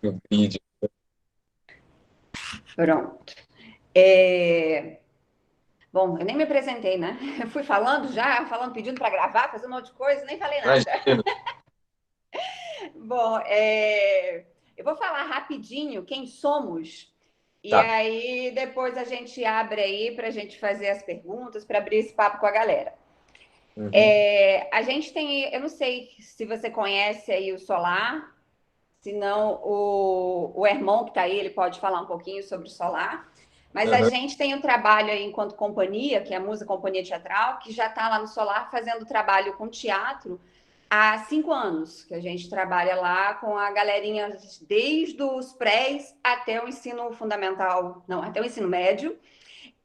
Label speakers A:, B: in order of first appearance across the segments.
A: o grid.
B: Pronto. Bom, eu nem me apresentei, né? Eu fui falando já, falando, pedindo para gravar, fazendo um monte de coisa, nem falei nada.
A: Imagina.
B: Bom, eu vou falar rapidinho quem somos, e
A: Tá.
B: aí depois a gente abre aí para a gente fazer as perguntas, para abrir esse papo com a galera.
A: Uhum.
B: A gente tem, eu não sei se você conhece aí o Solar, se não o Hermon que está aí, ele pode falar um pouquinho sobre o Solar. Mas a
A: Aham.
B: gente tem um trabalho aí enquanto companhia, que é a Musa Companhia Teatral, que já está lá no Solar fazendo trabalho com teatro há 5 anos, que a gente trabalha lá com a galerinha desde os prés até o ensino fundamental, não, até o ensino médio.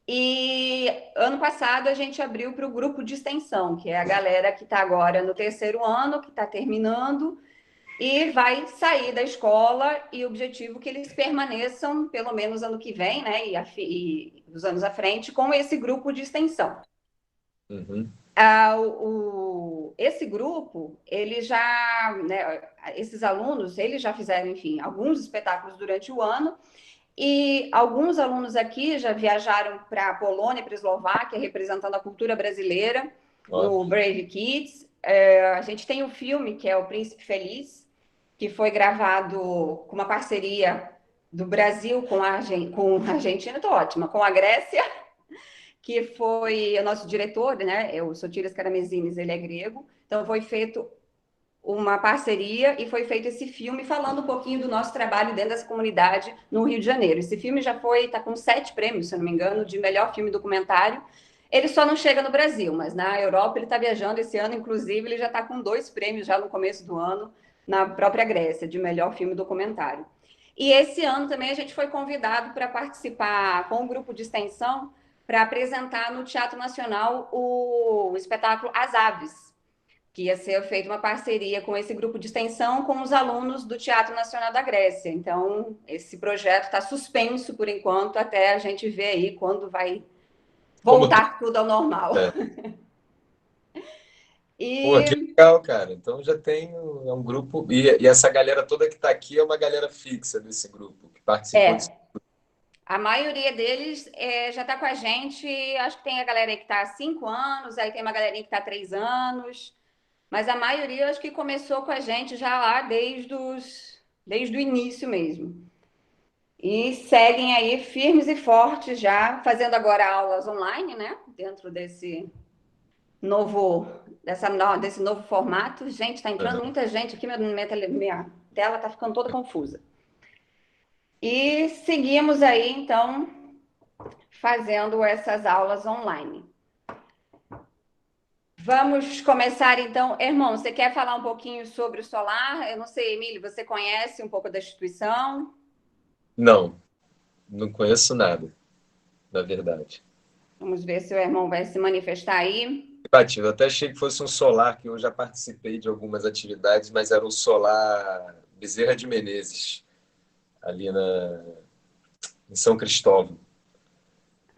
B: E ano passado a gente abriu para o grupo de extensão, que é a galera que está agora no terceiro ano, que está terminando e vai sair da escola, e o objetivo é que eles permaneçam pelo menos ano que vem, né, e os anos à frente, com esse grupo de extensão.
A: Uhum.
B: Esse grupo, ele já, né, esses alunos, eles já fizeram, enfim, alguns espetáculos durante o ano, e alguns alunos aqui já viajaram para a Polônia, para a Eslováquia, representando a cultura brasileira
A: Ó.
B: no Brave Kids. A gente tem um filme que é O Príncipe Feliz, que foi gravado com uma parceria do Brasil com a Argentina, estou ótima, com a Grécia, que foi o nosso diretor, né? O Sotiris Karamezines, ele é grego, então foi feito uma parceria e foi feito esse filme falando um pouquinho do nosso trabalho dentro dessa comunidade no Rio de Janeiro. Esse filme já está com 7 prêmios, se eu não me engano, de melhor filme documentário. Ele só não chega no Brasil, mas na Europa ele está viajando esse ano, inclusive ele já está com 2 prêmios já no começo do ano na própria Grécia de melhor filme documentário. E esse ano também a gente foi convidado para participar com um grupo de extensão para apresentar no Teatro Nacional o espetáculo As Aves, que ia ser feita uma parceria com esse grupo de extensão com os alunos do Teatro Nacional da Grécia. Então, esse projeto está suspenso por enquanto, até a gente ver aí quando vai
A: Como tudo.
B: voltar tudo ao normal.
A: É. Pô, que
B: E
A: legal, cara. Então já tem um grupo. E essa galera toda que está aqui é uma galera fixa desse grupo, que participou disso.
B: a maioria deles já está com a gente. Acho que tem a galera aí que está há 5 anos, aí tem uma galerinha que está há 3 anos, mas a maioria acho que começou com a gente já lá desde o início mesmo. E seguem aí firmes e fortes já, fazendo agora aulas online, né? Dentro novo, desse novo formato. Gente, está entrando
A: Aham.
B: muita gente aqui, minha tela está ficando toda confusa. E seguimos aí, então, fazendo essas aulas online. Vamos começar então. Irmão, você quer falar um pouquinho sobre o Solar? Eu não sei, Emílio, você conhece um pouco da instituição?
A: Não, não conheço nada, na verdade.
B: Vamos ver se o irmão vai se manifestar aí.
A: Batido. Eu até achei que fosse um solar, que eu já participei de algumas atividades, mas era o solar Bezerra de Menezes, ali em São Cristóvão.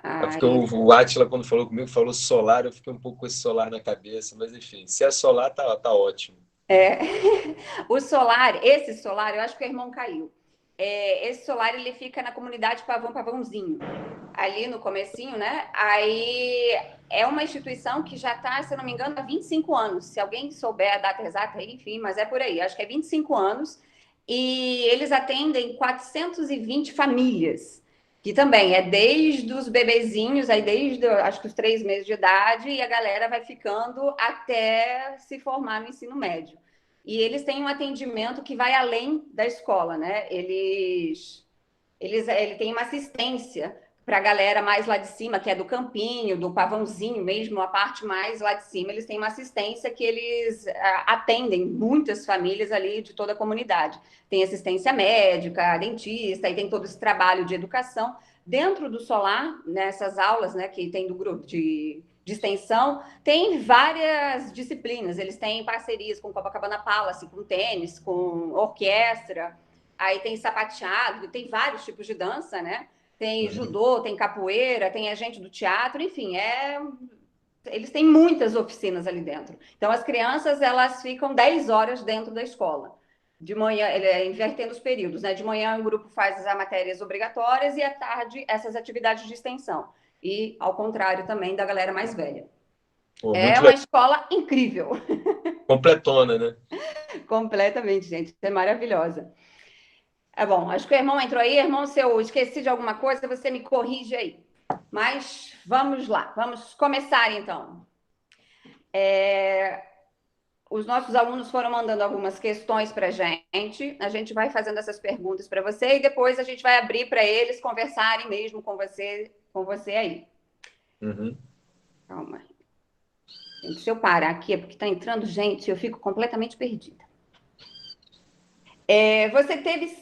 A: Eu
B: Ah,
A: fiquei, o Átila, quando falou comigo, falou solar, eu fiquei um pouco com esse solar na cabeça, mas enfim, se é solar, tá ótimo.
B: é. O solar, esse solar, eu acho que o irmão caiu. Esse solar, ele fica na comunidade Pavãozinho, ali no comecinho, né? Aí é uma instituição que já está, se eu não me engano, há 25 anos. Se alguém souber a data exata, enfim, mas é por aí. Acho que é 25 anos. E eles atendem 420 famílias, que também é desde os bebezinhos, aí desde, acho que os 3 meses de idade, e a galera vai ficando até se formar no ensino médio. E eles têm um atendimento que vai além da escola, né? Ele tem uma assistência para a galera mais lá de cima, que é do campinho, do pavãozinho mesmo, a parte mais lá de cima, eles têm uma assistência que eles atendem muitas famílias ali de toda a comunidade. Tem assistência médica, dentista, e tem todo esse trabalho de educação. Dentro do Solar, nessas aulas né, que tem do grupo de extensão, tem várias disciplinas. Eles têm parcerias com Copacabana Palace, com tênis, com orquestra, aí tem sapateado, tem vários tipos de dança, né? Tem
A: Uhum.
B: judô, tem capoeira, tem a gente do teatro, enfim, eles têm muitas oficinas ali dentro. Então, as crianças, elas ficam 10 horas dentro da escola. De manhã, ele é invertendo os períodos, né? De manhã o grupo faz as matérias obrigatórias e à tarde essas atividades de extensão. E ao contrário também da galera mais velha.
A: Pô,
B: É
A: muito
B: uma
A: legal.
B: escola incrível.
A: Completona, né?
B: Completamente, gente. É maravilhosa. É bom, acho que o irmão entrou aí. Irmão, se eu esqueci de alguma coisa, você me corrige aí. Mas vamos lá, vamos começar então. Os nossos alunos foram mandando algumas questões para a gente vai fazendo essas perguntas para você e depois a gente vai abrir para eles conversarem mesmo com você aí.
A: Uhum.
B: Calma. Gente, se eu parar aqui é porque está entrando gente, eu fico completamente perdida. Você teve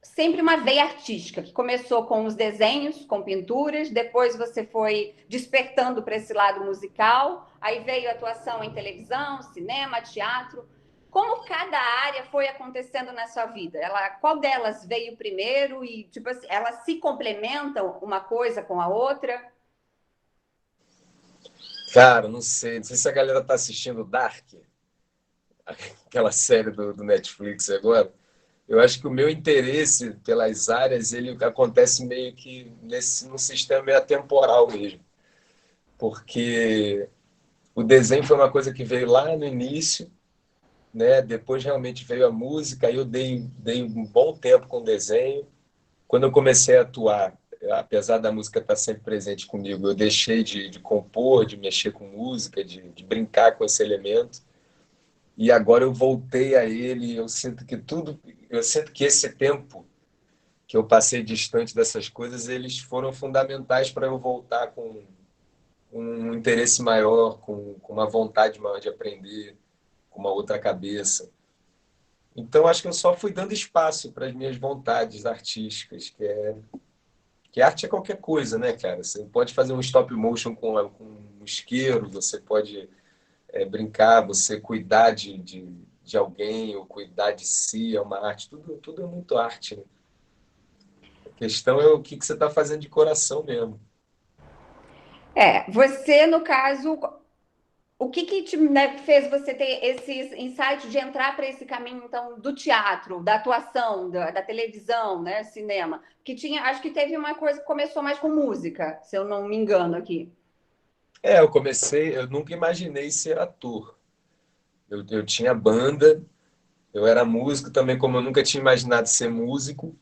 B: sempre uma veia artística, que começou com os desenhos, com pinturas, depois você foi despertando para esse lado musical, aí veio a atuação em televisão, cinema, teatro. Como cada área foi acontecendo na sua vida? Qual delas veio primeiro e, tipo assim, elas se complementam uma coisa com a outra?
A: Cara, não sei se a galera tá assistindo Dark, aquela série do Netflix agora. Eu acho que o meu interesse pelas áreas, ele acontece meio que num sistema meio atemporal mesmo. Porque o desenho foi uma coisa que veio lá no início, né? Depois realmente veio a música, aí eu dei um bom tempo com o desenho. Quando eu comecei a atuar, apesar da música estar sempre presente comigo, eu deixei de compor, de mexer com música, de brincar com esse elemento. E agora eu voltei a ele, eu sinto que esse tempo que eu passei distante dessas coisas, eles foram fundamentais para eu voltar com um interesse maior, com uma vontade maior de aprender, com uma outra cabeça. Então, acho que eu só fui dando espaço para as minhas vontades artísticas, que arte é qualquer coisa, né, cara? Você pode fazer um stop motion com um isqueiro, você pode brincar, você cuidar de alguém ou cuidar de si, é uma arte, tudo é muito arte, né? A questão é o que você está fazendo de coração mesmo.
B: Você, no caso, o que te, né, fez você ter esses insights de entrar para esse caminho, então, do teatro, da atuação, da televisão, né, cinema? Que tinha, acho que teve uma coisa que começou mais com música, se eu não me engano aqui.
A: Eu nunca imaginei ser ator. Eu tinha banda, eu era músico também, como eu nunca tinha imaginado ser músico,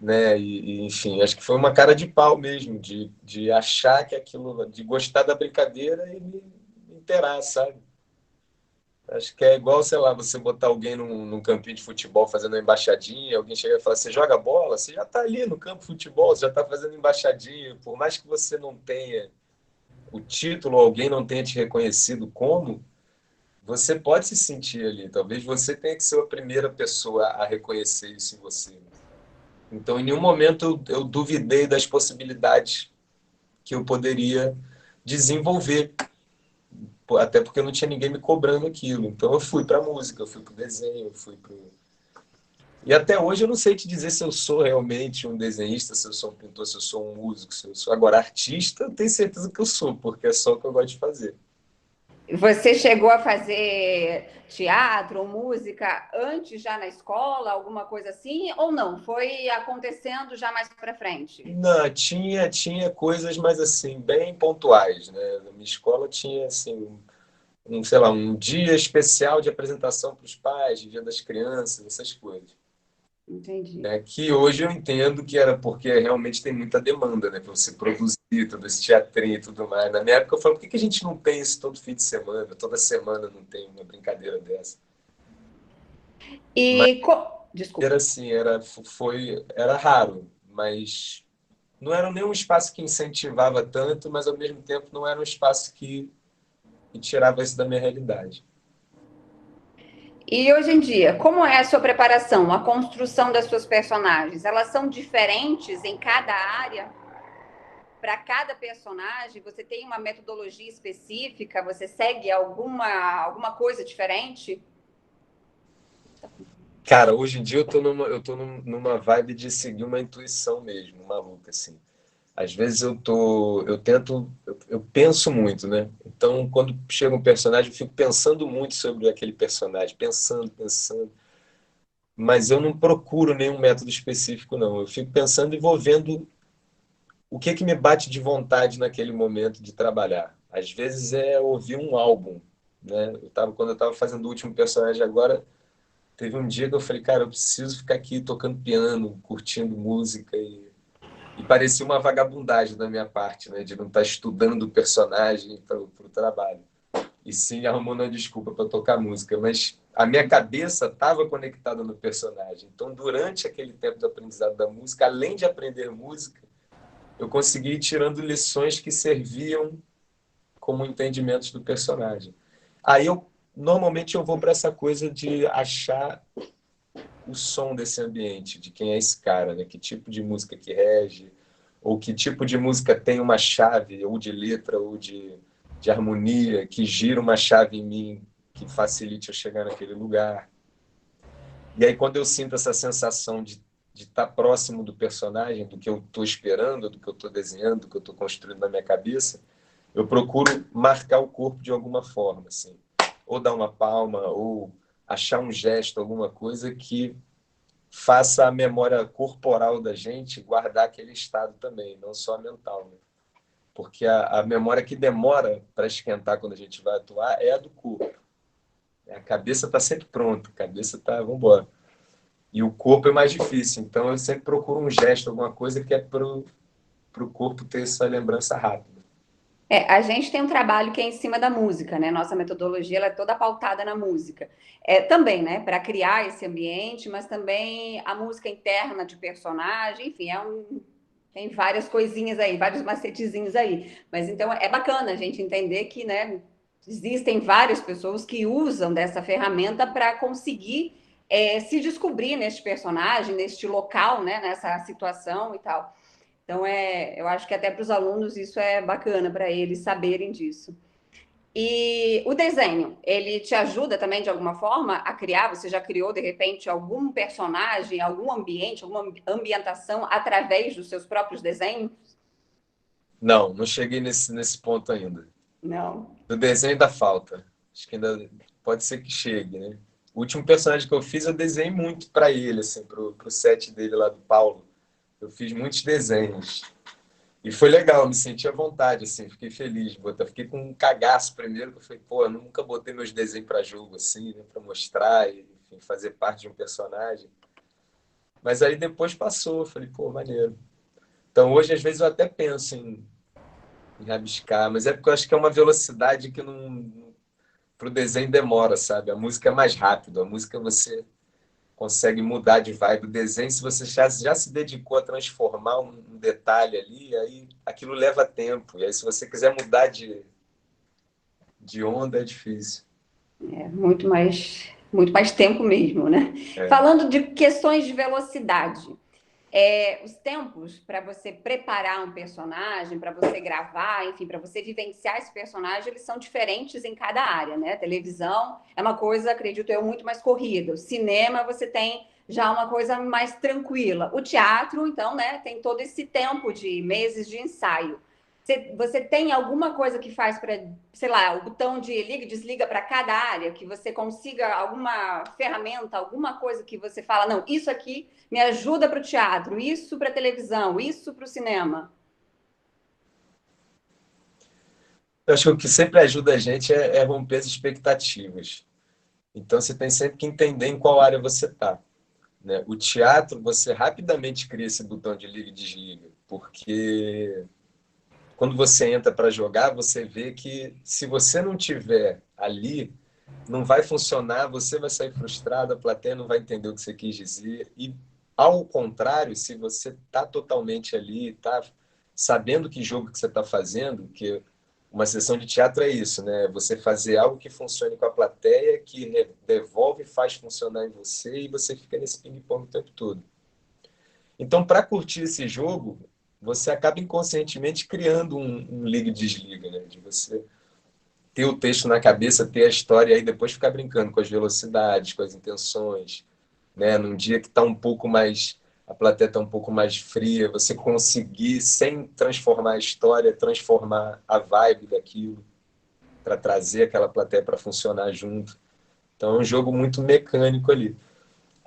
A: né? Enfim, acho que foi uma cara de pau mesmo, de achar que aquilo, de gostar da brincadeira e me inteirar, sabe? Acho que é igual, sei lá, você botar alguém num campinho de futebol fazendo uma embaixadinha, alguém chega e fala, você joga bola? Você já está ali no campo de futebol, você já está fazendo embaixadinha. Por mais que você não tenha o título, alguém não tenha te reconhecido como, você pode se sentir ali. Talvez você tenha que ser a primeira pessoa a reconhecer isso em você. Então, em nenhum momento eu duvidei das possibilidades que eu poderia desenvolver, até porque não tinha ninguém me cobrando aquilo. Então, eu fui para a música, eu fui para o desenho, eu fui para. E até hoje eu não sei te dizer se eu sou realmente um desenhista, se eu sou um pintor, se eu sou um músico, se eu sou. Agora, artista, eu tenho certeza que eu sou, porque é só o que eu gosto de fazer.
B: Você chegou a fazer teatro ou música antes já na escola, alguma coisa assim, ou não? Foi acontecendo já mais para frente?
A: Não, tinha coisas, mas assim, bem pontuais, né? Na minha escola tinha assim, sei lá, um dia especial de apresentação para os pais, de Dia das Crianças, essas coisas.
B: Entendi.
A: Né? Que hoje eu entendo que era porque realmente tem muita demanda, né? Para você produzir todo esse teatrinho e tudo mais. Na minha época eu falei, por que a gente não tem isso todo fim de semana? Toda semana não tem uma brincadeira dessa. Mas
B: Desculpa.
A: era assim, era raro, mas não era nem um espaço que incentivava tanto, mas ao mesmo tempo não era um espaço que tirava isso da minha realidade.
B: E hoje em dia, como é a sua preparação, a construção das suas personagens? Elas são diferentes em cada área? Para cada personagem, você tem uma metodologia específica? Você segue alguma coisa diferente?
A: Cara, hoje em dia eu tô numa vibe de seguir uma intuição mesmo, maluca, assim. Às vezes eu penso muito, né? Então, quando chega um personagem, eu fico pensando muito sobre aquele personagem, pensando. mas eu não procuro nenhum método específico, não. Eu fico pensando e vou vendo o que que me bate de vontade naquele momento de trabalhar. Às vezes é ouvir um álbum, né? Quando eu estava fazendo o último personagem agora, teve um dia que eu falei, cara, eu preciso ficar aqui tocando piano, curtindo música e parecia uma vagabundagem da minha parte, né? De não estar estudando o personagem para o trabalho. E sim arrumando uma desculpa para tocar música, mas a minha cabeça estava conectada no personagem. Então, durante aquele tempo do aprendizado da música, além de aprender música, eu consegui ir tirando lições que serviam como entendimentos do personagem. Aí eu normalmente eu vou para essa coisa de achar o som desse ambiente, de quem é esse cara, né? Que tipo de música que rege, ou que tipo de música tem uma chave, ou de letra, ou de harmonia, que gira uma chave em mim, que facilite eu chegar naquele lugar. E aí, quando eu sinto essa sensação de estar próximo do personagem, do que eu estou esperando, do que eu estou desenhando, do que eu estou construindo na minha cabeça, eu procuro marcar o corpo de alguma forma, assim. Ou dar uma palma, ou achar um gesto, alguma coisa que faça a memória corporal da gente guardar aquele estado também, não só a mental, né? Porque a memória que demora para esquentar quando a gente vai atuar é a do corpo. A cabeça está sempre pronta, a cabeça está, vamos embora. E o corpo é mais difícil, então eu sempre procuro um gesto, alguma coisa que é para o corpo ter essa lembrança rápida.
B: A gente tem um trabalho que é em cima da música, né? Nossa metodologia ela é toda pautada na música. Também, né? Para criar esse ambiente, mas também a música interna de personagem, enfim, tem várias coisinhas aí, vários macetezinhos aí. Mas então é bacana a gente entender que, né, existem várias pessoas que usam dessa ferramenta para conseguir se descobrir neste personagem, neste local, né, nessa situação e tal. Então, eu acho que até para os alunos isso é bacana para eles saberem disso. E o desenho, ele te ajuda também de alguma forma a criar? Você já criou de repente algum personagem, algum ambiente, alguma ambientação através dos seus próprios desenhos?
A: Não, não cheguei nesse ponto ainda.
B: Não.
A: Do desenho da falta. Acho que ainda pode ser que chegue, né? O último personagem que eu fiz, eu desenhei muito para ele, assim, pro set dele lá do Paulo. Eu fiz muitos desenhos. E foi legal, me senti à vontade, assim, fiquei feliz. Fiquei com um cagaço primeiro, que eu falei, pô, eu nunca botei meus desenhos para jogo, assim, né, para mostrar e enfim, fazer parte de um personagem. Mas aí depois passou, eu falei, pô, maneiro. Então hoje, às vezes, eu até penso em rabiscar, mas é porque eu acho que é uma velocidade que não. Pro desenho demora, sabe? A música é mais rápido, a música você consegue mudar de vibe. O desenho, se você já se dedicou a transformar um detalhe ali, aí aquilo leva tempo. E aí, se você quiser mudar de onda, é difícil.
B: Muito mais tempo mesmo, né?
A: É.
B: Falando de questões de velocidade, os tempos para você preparar um personagem, para você gravar, enfim, para você vivenciar esse personagem, eles são diferentes em cada área, né? Televisão é uma coisa, acredito eu, muito mais corrida. O cinema você tem já uma coisa mais tranquila. O teatro, então, né, tem todo esse tempo de meses de ensaio. Você tem alguma coisa que faz para, sei lá, o botão de liga e desliga para cada área, que você consiga alguma ferramenta, alguma coisa que você fala, não, isso aqui me ajuda para o teatro, isso para a televisão, isso para o cinema.
A: Eu acho que o que sempre ajuda a gente é romper as expectativas. Então, você tem sempre que entender em qual área você está, né? O teatro, você rapidamente cria esse botão de liga e desliga, porque quando você entra para jogar, você vê que se você não tiver ali, não vai funcionar, você vai sair frustrado, a plateia não vai entender o que você quis dizer. E, ao contrário, se você está totalmente ali, está sabendo que jogo que você está fazendo, que uma sessão de teatro é isso, né? Você fazer algo que funcione com a plateia, que devolve e faz funcionar em você, e você fica nesse ping-pong o tempo todo. Então, para curtir esse jogo, você acaba inconscientemente criando um liga e desliga, né? De você ter o texto na cabeça, ter a história e aí depois ficar brincando com as velocidades, com as intenções, né? Num dia que está um pouco mais, a plateia está um pouco mais fria, você conseguir, sem transformar a história, transformar a vibe daquilo, para trazer aquela plateia para funcionar junto. Então é um jogo muito mecânico ali.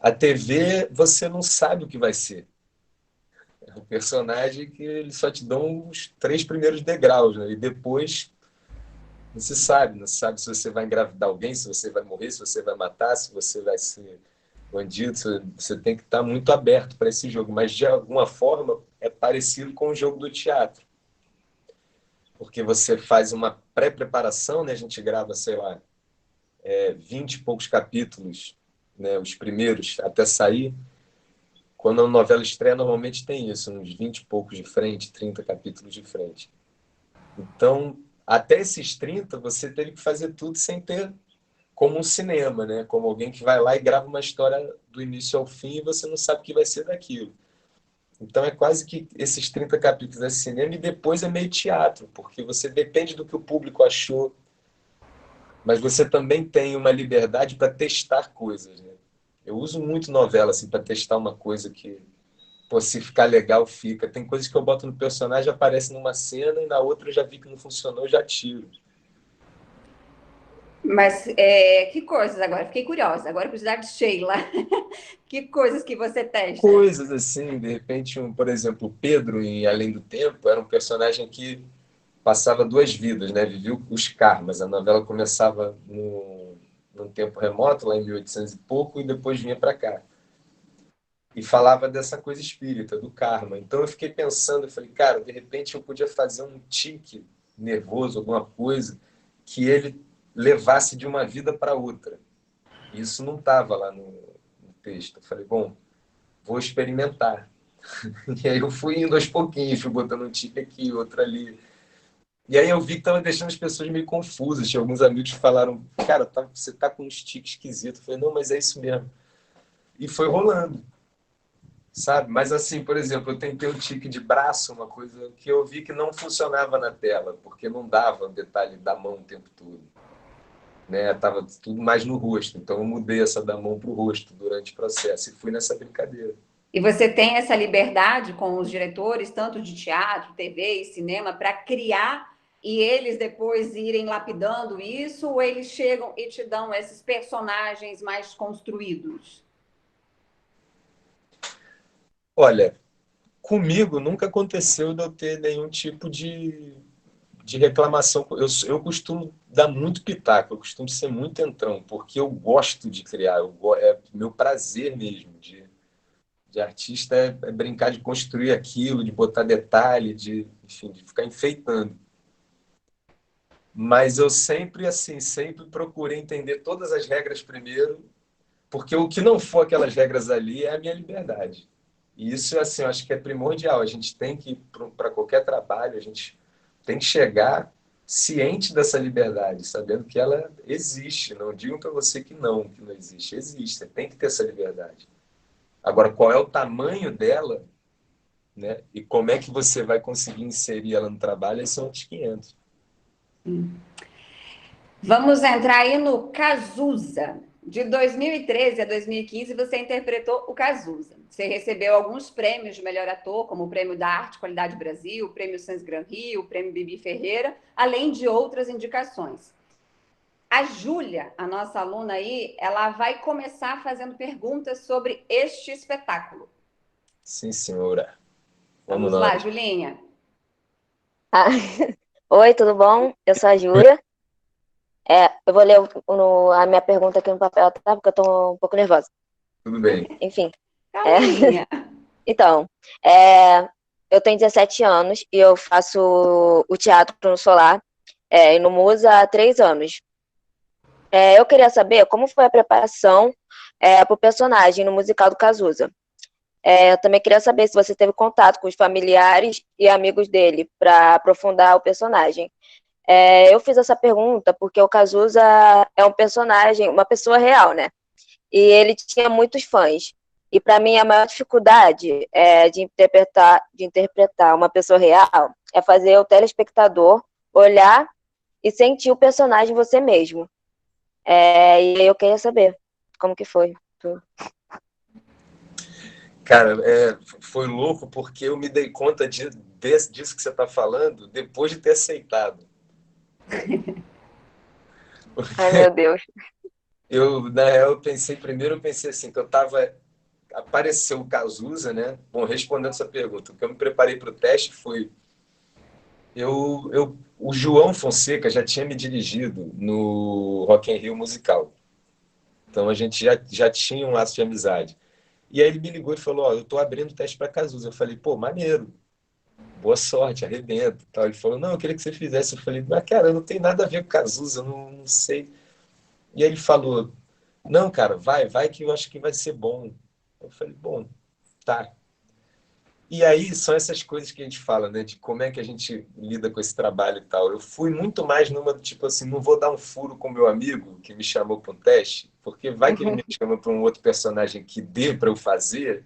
A: A TV, você não sabe o que vai ser. É um personagem que eles só te dão os 3 primeiros degraus, né? E depois não se sabe. Não se sabe se você vai engravidar alguém, se você vai morrer, se você vai matar, se você vai ser bandido. Você tem que estar muito aberto para esse jogo. Mas, de alguma forma, é parecido com o jogo do teatro. Porque você faz uma pré-preparação, né? A gente grava, sei lá, 20 e poucos capítulos, né? Os primeiros, até sair. Quando a novela estreia, normalmente tem isso, uns 20 e poucos de frente, 30 capítulos de frente. Então, até esses 30, você teve que fazer tudo sem ter como um cinema, né? Como alguém que vai lá e grava uma história do início ao fim e você não sabe o que vai ser daquilo. Então, é quase que esses 30 capítulos é cinema e depois é meio teatro, porque você depende do que o público achou, mas você também tem uma liberdade para testar coisas, né? Eu uso muito novela assim, para testar uma coisa que, pô, se ficar legal, fica. Tem coisas que eu boto no personagem, aparece numa cena e na outra eu já vi que não funcionou, eu já tiro.
B: Mas que coisas agora? Fiquei curiosa. Agora, curiosidade de Sheila. Que coisas que você testa?
A: Coisas assim, de repente, por exemplo, o Pedro em Além do Tempo era um personagem que passava 2 vidas, né? Vivia os karmas. A novela começava num tempo remoto, lá em 1800 e pouco, e depois vinha para cá. E falava dessa coisa espírita, do karma. Então eu fiquei pensando, eu falei, cara, de repente eu podia fazer um tique nervoso, alguma coisa, que ele levasse de uma vida para outra. E isso não estava lá no texto. Eu falei, bom, vou experimentar. E aí eu fui indo aos pouquinhos, fui botando um tique aqui, outro ali. E aí eu vi que estava deixando as pessoas meio confusas. Tinha alguns amigos que falaram, cara, você tá com um tique esquisito. Eu falei, não, mas é isso mesmo. E foi rolando, sabe? Mas assim, por exemplo, eu tentei um tique de braço, uma coisa que eu vi que não funcionava na tela, porque não dava o detalhe da mão o tempo todo. Né? Tava tudo mais no rosto. Então eu mudei essa da mão para o rosto durante o processo e fui nessa brincadeira.
B: E você tem essa liberdade com os diretores, tanto de teatro, TV e cinema, para criar e eles depois irem lapidando isso, ou eles chegam e te dão esses personagens mais construídos?
A: Olha, comigo nunca aconteceu de eu ter nenhum tipo de reclamação. Eu costumo dar muito pitaco, eu costumo ser muito entrão, porque eu gosto de criar, é meu prazer mesmo de artista é brincar de construir aquilo, de botar detalhe, enfim, de ficar enfeitando. Mas eu sempre, assim, sempre procurei entender todas as regras primeiro, porque o que não for aquelas regras ali é a minha liberdade. E isso, assim, eu acho que é primordial. A gente tem que, para qualquer trabalho, a gente tem que chegar ciente dessa liberdade, sabendo que ela existe. Não digam para você que não existe. Existe, você tem que ter essa liberdade. Agora, qual é o tamanho dela, né? E como é que você vai conseguir inserir ela no trabalho, aí são outros 500.
B: Vamos entrar aí no Cazuza. De 2013 a 2015, você interpretou o Cazuza. Você recebeu alguns prêmios de melhor ator, como o Prêmio da Arte Qualidade Brasil, o Prêmio Sans Gran Rio, o Prêmio Bibi Ferreira, além de outras indicações. A Júlia, a nossa aluna aí, ela vai começar fazendo perguntas sobre este espetáculo.
A: Sim, senhora. Vamos
B: Vamos lá,
A: nós.
B: Julinha.
C: Ah, oi, tudo bom? Eu sou a Júlia. Eu vou ler a minha pergunta aqui no papel, tá? Porque eu tô um pouco nervosa.
A: Tudo bem.
C: Enfim, é,
B: Calminha.
C: então, é, eu tenho 17 anos e eu faço o teatro no Solar, e no Musa há 3 anos. Eu queria saber como foi a preparação para o personagem no musical do Cazuza. Eu também queria saber se você teve contato com os familiares e amigos dele para aprofundar o personagem. Eu fiz essa pergunta porque o Cazuza é um personagem, uma pessoa real, né? E ele tinha muitos fãs. E para mim a maior dificuldade de interpretar uma pessoa real é fazer o telespectador olhar e sentir o personagem você mesmo. E aí eu queria saber como que foi tudo.
A: Cara, foi louco porque eu me dei conta disso que você está falando depois de ter aceitado.
C: Ai, meu Deus.
A: Na real, eu pensei assim, que eu tava, apareceu o Cazuza, né? Bom, respondendo essa pergunta, o que eu me preparei para o teste foi, o João Fonseca já tinha me dirigido no Rock in Rio musical, então a gente já tinha um laço de amizade. E aí ele me ligou e falou, ó, eu tô abrindo teste para Cazuza. Eu falei, pô, maneiro, boa sorte, arrebenta. Tal. Ele falou, não, eu queria que você fizesse. Eu falei, mas cara, não tem nada a ver com Cazuza, eu não sei. E aí ele falou, não, cara, vai que eu acho que vai ser bom. Eu falei, bom, tá. E aí são essas coisas que a gente fala, né? De como é que a gente lida com esse trabalho e tal. Eu fui muito mais numa do tipo assim, não vou dar um furo com meu amigo que me chamou para um teste, porque vai que ele me chama para um outro personagem que dê para eu fazer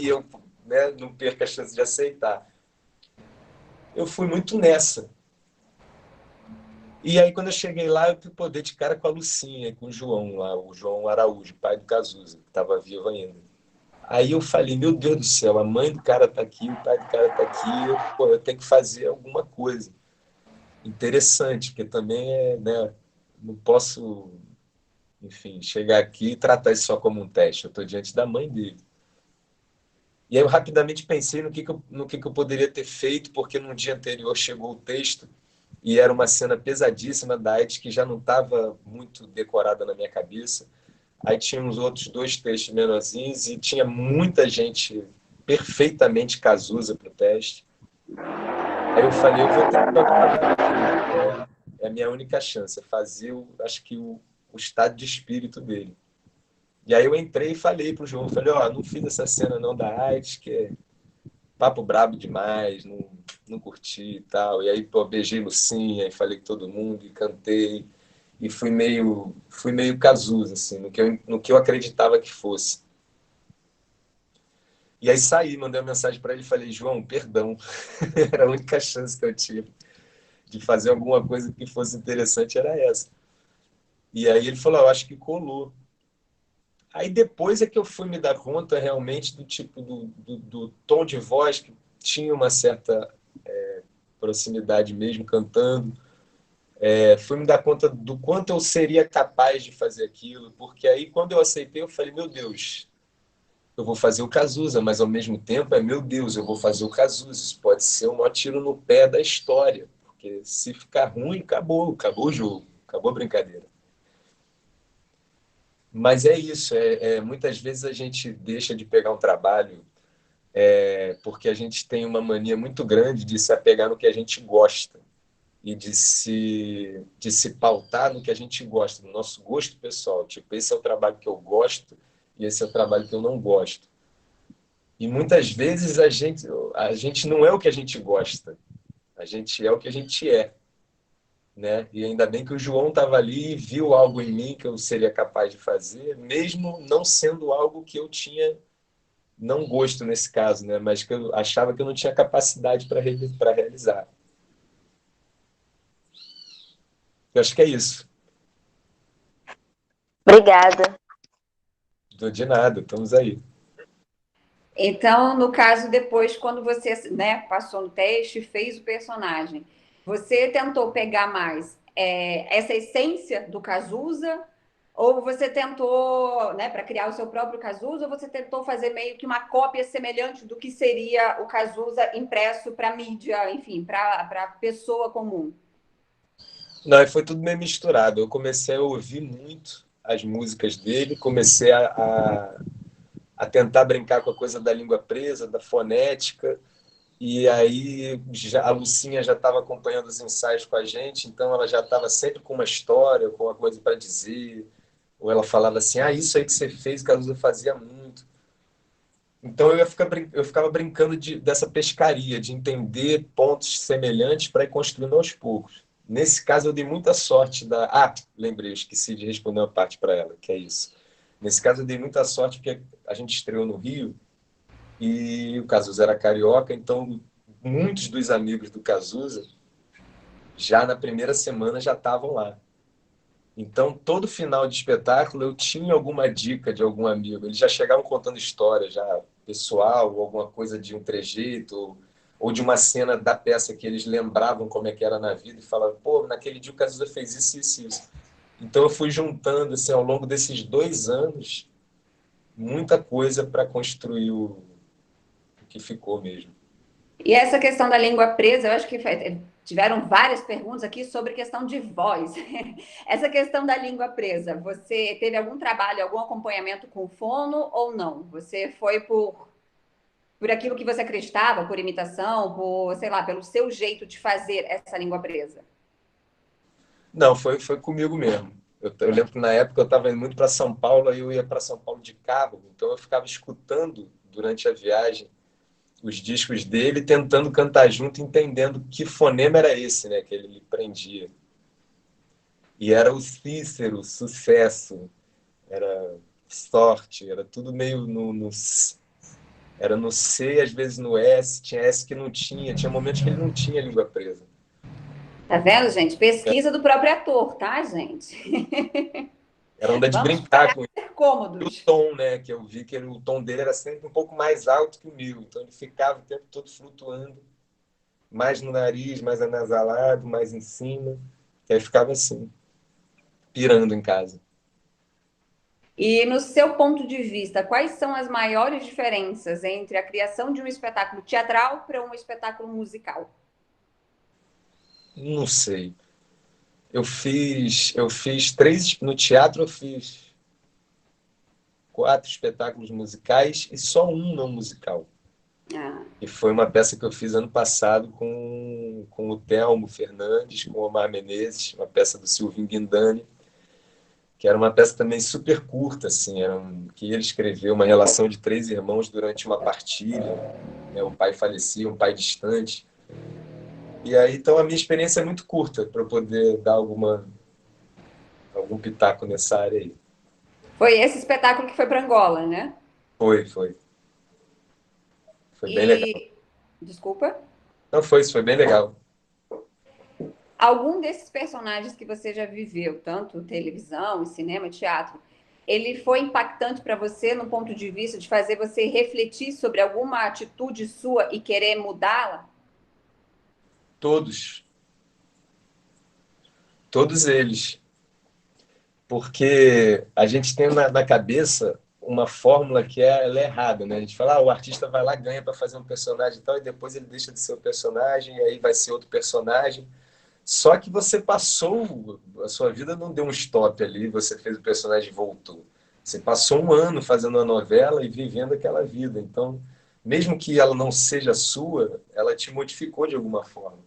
A: e eu, né, não perca a chance de aceitar. Eu fui muito nessa. E aí quando eu cheguei lá, eu pipodei de cara com a Lucinha, com o João lá, o João Araújo, pai do Cazuza, que estava vivo ainda. Aí eu falei, meu Deus do céu, a mãe do cara tá aqui, o pai do cara tá aqui, pô, eu tenho que fazer alguma coisa interessante, porque também né, não posso, enfim, chegar aqui e tratar isso só como um teste. Eu estou diante da mãe dele. E aí eu rapidamente pensei no que eu poderia ter feito, porque no dia anterior chegou o texto e era uma cena pesadíssima da AIDS que já não estava muito decorada na minha cabeça. Aí tinha uns outros dois textos menorzinhos e tinha muita gente perfeitamente Cazuza para o teste. Aí eu falei, eu vou ter que jogar a vara aqui. É a minha única chance, é fazer, acho que o estado de espírito dele. E aí eu entrei e falei pro João, falei, ó, não fiz essa cena não da AIDS, que é papo brabo demais, não curti e tal. E aí, pô, beijei Lucinha e falei com todo mundo e cantei. E fui meio Cazuza, assim, no que eu acreditava que fosse. E aí saí, mandei uma mensagem para ele e falei, João, perdão. Era a única chance que eu tive de fazer alguma coisa que fosse interessante, era essa. E aí ele falou, eu acho que colou. Aí depois é que eu fui me dar conta realmente do tipo do tom de voz que tinha uma certa proximidade mesmo cantando. Fui me dar conta do quanto eu seria capaz de fazer aquilo, porque aí quando eu aceitei eu falei, meu Deus, eu vou fazer o Cazuza, mas ao mesmo tempo meu Deus, eu vou fazer o Cazuza. Isso pode ser um maior tiro no pé da história, porque se ficar ruim, acabou o jogo, acabou a brincadeira. Mas é isso, muitas vezes a gente deixa de pegar um trabalho porque a gente tem uma mania muito grande de se apegar no que a gente gosta e de se pautar no que a gente gosta, no nosso gosto pessoal. Tipo, esse é o trabalho que eu gosto e esse é o trabalho que eu não gosto. E muitas vezes a gente não é o que a gente gosta, a gente é o que a gente é. Né? E ainda bem que o João estava ali e viu algo em mim que eu seria capaz de fazer, mesmo não sendo algo que eu tinha não gosto nesse caso, né? Mas que eu achava que eu não tinha capacidade para realizar. Eu acho que é isso.
C: Obrigada.
A: De nada, estamos aí.
B: Então, no caso, depois, quando você, né, passou no teste, fez o personagem, você tentou pegar mais essa essência do Cazuza, ou você tentou, né, para criar o seu próprio Cazuza, ou você tentou fazer meio que uma cópia semelhante do que seria o Cazuza impresso para mídia, enfim, para pessoa comum?
A: Não, foi tudo meio misturado. Eu comecei a ouvir muito as músicas dele, comecei a tentar brincar com a coisa da língua presa, da fonética, e aí a Lucinha já estava acompanhando os ensaios com a gente, então ela já estava sempre com uma história, com uma coisa para dizer, ou ela falava assim, isso aí que você fez, Cazuza fazia muito. Então eu ficava brincando dessa pescaria, de entender pontos semelhantes para ir construindo aos poucos. Nesse caso, eu dei muita sorte da. Ah, lembrei, eu esqueci de responder uma parte para ela, que é isso. Nesse caso, eu dei muita sorte porque a gente estreou no Rio e o Cazuza era carioca, então muitos dos amigos do Cazuza já na primeira semana já estavam lá. Então, todo final de espetáculo eu tinha alguma dica de algum amigo. Eles já chegavam contando história, já pessoal, ou alguma coisa de um trejeito, ou de uma cena da peça que eles lembravam como é que era na vida e falavam, pô, naquele dia o Cazuza fez isso, isso, isso. Então eu fui juntando, assim, ao longo desses 2 anos, muita coisa para construir o que ficou mesmo.
B: E essa questão da língua presa, eu acho que tiveram várias perguntas aqui sobre questão de voz. Essa questão da língua presa, você teve algum trabalho, algum acompanhamento com fono ou não? Você foi por aquilo que você acreditava, por imitação, por, sei lá, pelo seu jeito de fazer essa língua presa?
A: Não, foi comigo mesmo. Eu lembro que na época eu estava indo muito para São Paulo, aí eu ia para São Paulo de carro, então eu ficava escutando durante a viagem os discos dele, tentando cantar junto, entendendo que fonema era esse, né, que ele prendia. E era o Cícero, sucesso, era sorte, era tudo meio era no C, às vezes no S, tinha S que não tinha, tinha momentos que ele não tinha língua presa.
B: Tá vendo, gente? Pesquisa do próprio ator, tá, gente?
A: Era onda de
B: Vamos
A: brincar
B: parar
A: com
B: de ser
A: o
B: cômodos.
A: tom, né? Que eu vi que o tom dele era sempre um pouco mais alto que o meu. Então ele ficava o tempo todo flutuando, mais no nariz, mais anasalado, mais em cima. E aí ficava assim, pirando em casa.
B: E no seu ponto de vista, quais são as maiores diferenças entre a criação de um espetáculo teatral para um espetáculo musical?
A: Não sei. Eu fiz três no teatro, eu fiz 4 espetáculos musicais e só um não musical.
B: Ah,
A: E foi uma peça que eu fiz ano passado com o Telmo Fernandes, com o Omar Menezes, uma peça do Silvinho Guindani, que era uma peça também super curta, assim, que ele escreveu uma relação de 3 irmãos durante uma partilha, né? O pai falecia, um pai distante. E aí, então, a minha experiência é muito curta para poder dar algum pitaco nessa área aí.
B: foi esse espetáculo que foi para Angola, né?
A: Foi. Foi bem legal.
B: E, desculpa,
A: Não foi, isso foi bem legal.
B: algum desses personagens que você já viveu, tanto televisão, cinema, teatro, ele foi impactante para você no ponto de vista de fazer você refletir sobre alguma atitude sua e querer mudá-la?
A: Todos, todos eles. Porque a gente tem na cabeça uma fórmula que ela é errada, né? A gente fala, o artista vai lá, ganha para fazer um personagem e tal, e depois ele deixa de ser o personagem, e aí vai ser outro personagem. Só que você passou, a sua vida não deu um stop ali, você fez o personagem e voltou. Você passou um ano fazendo uma novela e vivendo aquela vida. Então, mesmo que ela não seja sua, ela te modificou de alguma forma,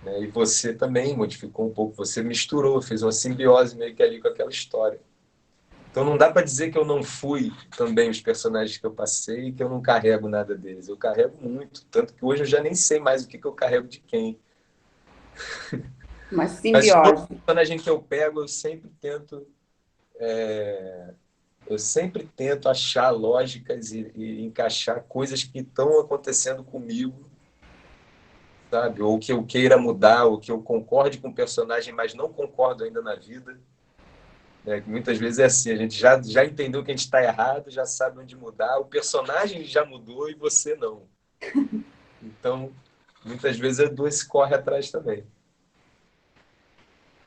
A: né? E você também modificou um pouco, você misturou, fez uma simbiose meio que ali com aquela história. Então não dá para dizer que eu não fui também os personagens que eu passei e que eu não carrego nada deles. Eu carrego muito, tanto que hoje eu já nem sei mais o que eu carrego de quem.
B: Uma
A: Mas todo
B: simbiose.
A: personagem que eu pego, eu sempre tento achar lógicas e encaixar coisas que estão acontecendo comigo, sabe? Ou que eu queira mudar, ou que eu concorde com o personagem, mas não concordo ainda na vida. Né? Muitas vezes é assim, a gente já entendeu que a gente está errado, já sabe onde mudar, o personagem já mudou e você não. Então, muitas vezes eu dou esse corre atrás também.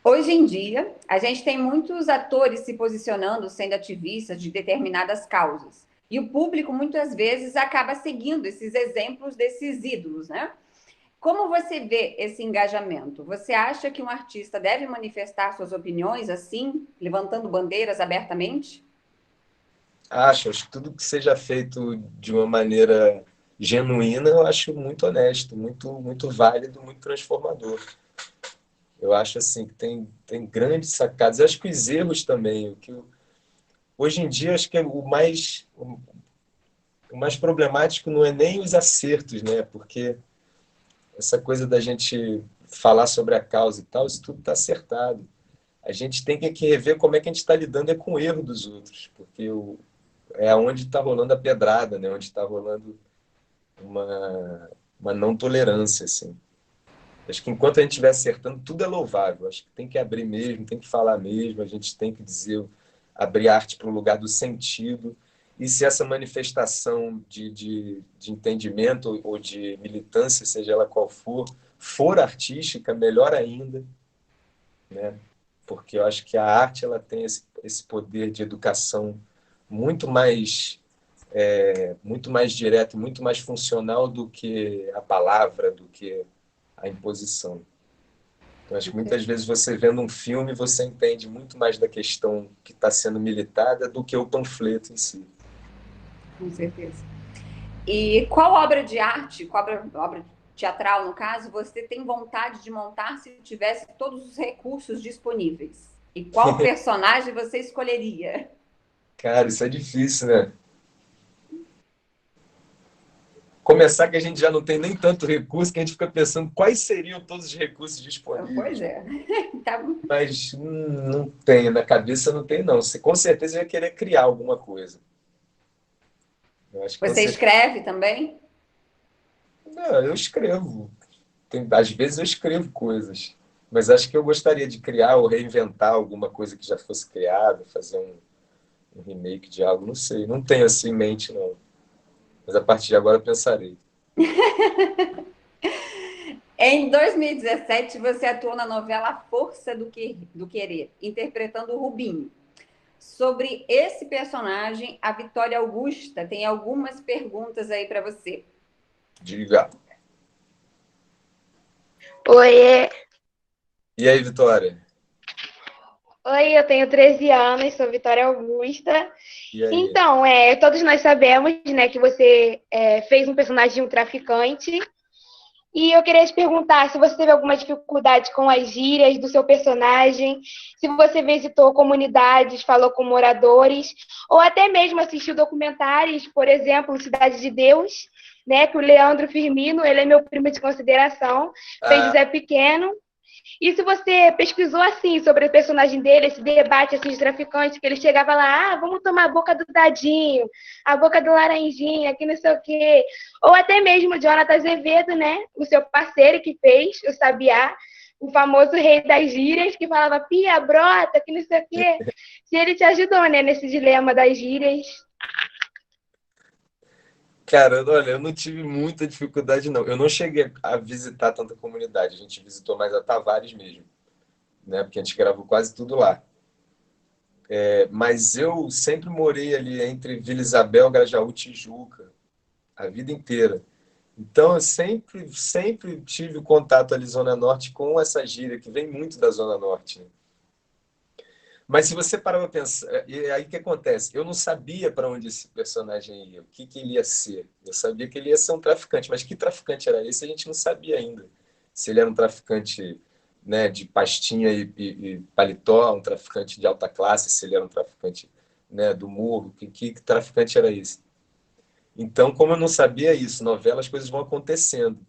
B: Hoje em dia, a gente tem muitos atores se posicionando, sendo ativistas de determinadas causas. E o público, muitas vezes, acaba seguindo esses exemplos desses ídolos, né? Como você vê esse engajamento? Você acha que um artista deve manifestar suas opiniões assim, levantando bandeiras abertamente?
A: Acho que tudo que seja feito de uma maneira genuína, eu acho muito honesto, muito válido, muito transformador. Eu acho assim que tem grandes sacadas. Eu acho que os erros também, hoje em dia acho que o mais problemático não é nem os acertos, né? Porque essa coisa da gente falar sobre a causa e tal, isso tudo está acertado. A gente tem que rever como é que a gente está lidando com o erro dos outros, porque é onde está rolando a pedrada, né? Onde está rolando uma não tolerância, assim. Acho que enquanto a gente estiver acertando, tudo é louvável. Acho que tem que abrir mesmo, tem que falar mesmo, a gente tem que dizer, abrir arte para o lugar do sentido. E se essa manifestação de entendimento ou de militância, seja ela qual for artística, melhor ainda, né? porque eu acho que a arte ela tem esse poder de educação muito mais muito mais direto, muito mais funcional do que a palavra, do que a imposição. Então, acho que muitas vezes você vendo um filme, você entende muito mais da questão que está sendo militada do que o panfleto em si.
B: Com certeza. E qual obra de arte, qual obra teatral, no caso, você tem vontade de montar se tivesse todos os recursos disponíveis? E qual personagem você escolheria?
A: Cara, isso é difícil, né? Começar que a gente já não tem nem tanto recurso que a gente fica pensando quais seriam todos os recursos disponíveis.
B: Pois é. Tá.
A: Mas não tem, na cabeça não tem, não. Você com certeza ia querer criar alguma coisa. Eu acho que
B: Você escreve também?
A: Não, eu escrevo. Às vezes eu escrevo coisas. Mas acho que eu gostaria de criar ou reinventar alguma coisa que já fosse criada, fazer um remake de algo, não sei. Não tenho assim em mente, não. Mas a partir de agora eu pensarei.
B: Em 2017, você atuou na novela Força do Querer, interpretando o Rubinho. Sobre esse personagem, a Vitória Augusta tem algumas perguntas aí para você.
A: Diga.
D: Oi,
A: E aí, Vitória?
D: oi, eu tenho 13 anos, sou Vitória Augusta.
A: E aí?
D: Então, todos nós sabemos, né, que você fez um personagem de um traficante. E eu queria te perguntar se você teve alguma dificuldade com as gírias do seu personagem, se você visitou comunidades, falou com moradores, ou até mesmo assistiu documentários, por exemplo, Cidade de Deus, né, que o Leandro Firmino, ele é meu primo de consideração, fez o Zé Pequeno. E se você pesquisou assim sobre o personagem dele, esse debate assim, de traficante, que ele chegava lá, vamos tomar a boca do Dadinho, a boca do Laranjinha, que não sei o quê. Ou até mesmo o Jonathan Azevedo, né? O seu parceiro que fez o Sabiá, o famoso rei das gírias, que falava pia, brota, que não sei o quê. Se ele te ajudou, né, nesse dilema das gírias.
A: Cara, olha, eu não tive muita dificuldade, não. Eu não cheguei a visitar tanta comunidade. A gente visitou mais a Tavares mesmo, né? Porque a gente gravou quase tudo lá. Mas eu sempre morei ali entre Vila Isabel, Grajaú, Tijuca, a vida inteira. Então, eu sempre tive contato ali, Zona Norte, com essa gíria, que vem muito da Zona Norte, né? Mas se você parar para pensar, e aí o que acontece? Eu não sabia para onde esse personagem ia, o que ele ia ser. Eu sabia que ele ia ser um traficante, mas que traficante era esse a gente não sabia ainda. Se ele era um traficante, né, de pastinha e paletó, um traficante de alta classe, se ele era um traficante, né, do morro, que traficante era esse? Então, como eu não sabia isso, novela, as coisas vão acontecendo.